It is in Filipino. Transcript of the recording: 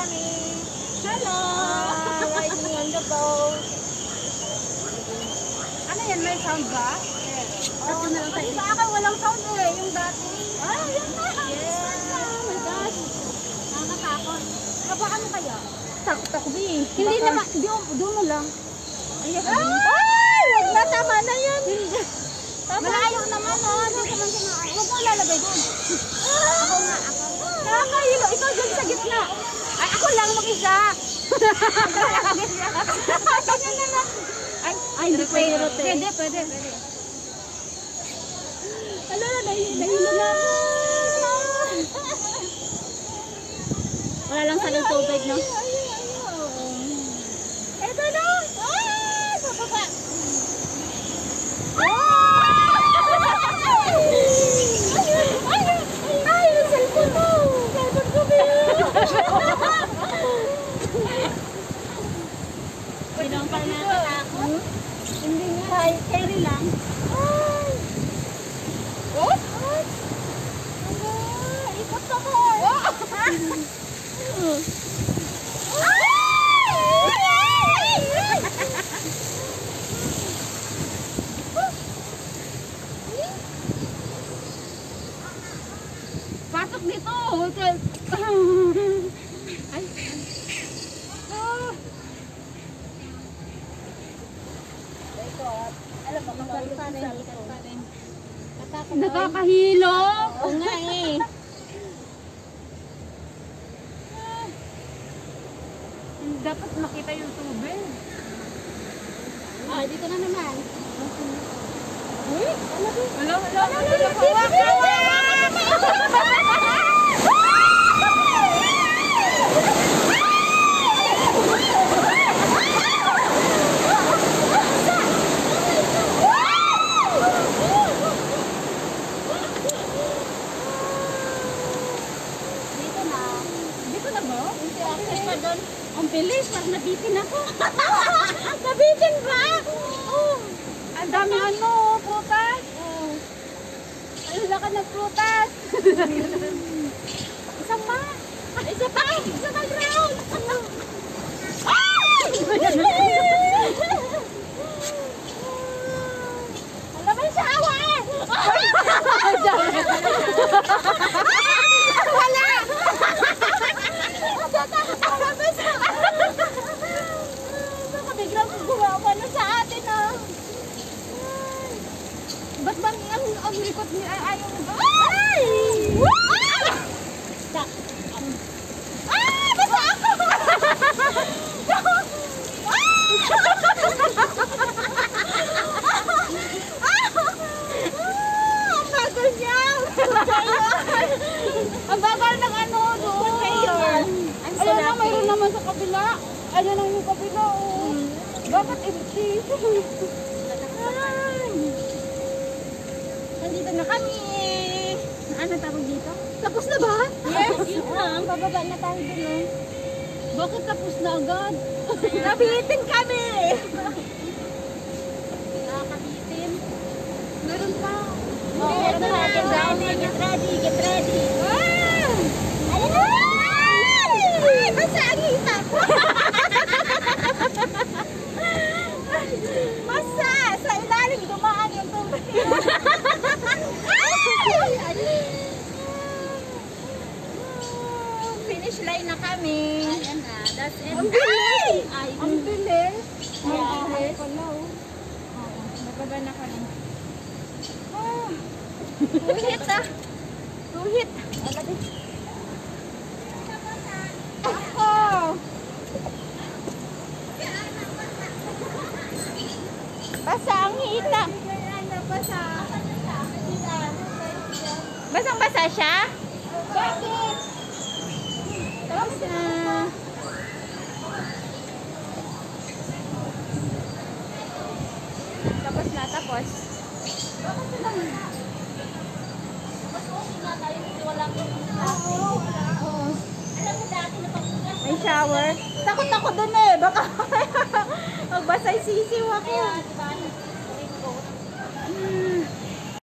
kami. Hello! Riding on the boat. Ano yan? May sound ba? Oo, kasi sa akin walang sound eh. Yung dati. Ah, yan na! Yes! Oh my gosh! Nakakatakot. Kabahan mo kaya? Takot ako eh. Hindi naman. Doon mo lang. Ayan. Ay! Wag na, tama na yan. Malayo naman o. Huwag mo lalagay doon. Ako nga, ako. Nakakahilo. Ikaw dyan sa gitna. Ay, ako lang mag-isa. Ganyan na lang. Ay, hindi pwede. Pwede. Ala, nahilo na ako. Wala lang sa tubig, no? Eto na! Ah! Pababa! Ay! Yung cellphone mo! Cellphone ko, Pinong pa na natakot? Hindi nga. Carry lang. Ay! Oh? Ikot ako! Pasok dito! Ay! Alam mo, nakakahilo! Oo nga eh! Dapat makita yung tubig. Ah, dito na naman. Uy, wala. Dito na ba? Ang bilis, parang nabitin ako. Nabitin ba? Oh. Ang dami prutas. Oh. Ano na ka ng prutas? Isa pa ground. Alam mo siya awa eh. Wala. Biglang gumawa na sa atin ah. Ba't bang ang likot niya ayaw na ba? Ay! Basta ako! Ang bagal niya! Ang bagal ng ano doon. Ayun na, mayroon naman sa kabila. Ayun ang yung kabila oh. Bakit empty? Nandito na kami. Ano tawag dito? Tapos na ba? Yes, yun lang. Bababa na tayo dun oh. Bakit tapos na agad? Nabitin kami! Nakakabitin. Meron pa. Oh, meron pa. Get ready. Ay! Basta ang hita. Masa! Sa ilalim dumaan yung tubig. Finish line na kami. Ayan na. That's it. Ang bilis! Ang bilis! Ang bilis. Nababa na kami. Tuhit ah. Tuhit. Ako! Basa ang hita. Basang-basa siya? Bakit? Basa. Tapos na, tapos. Bakit sila? Mas okay nga tayo kasi walang alam mo dati na pagpugas. May shower. Takot ako dun eh. Baka magbasay sisiw ako.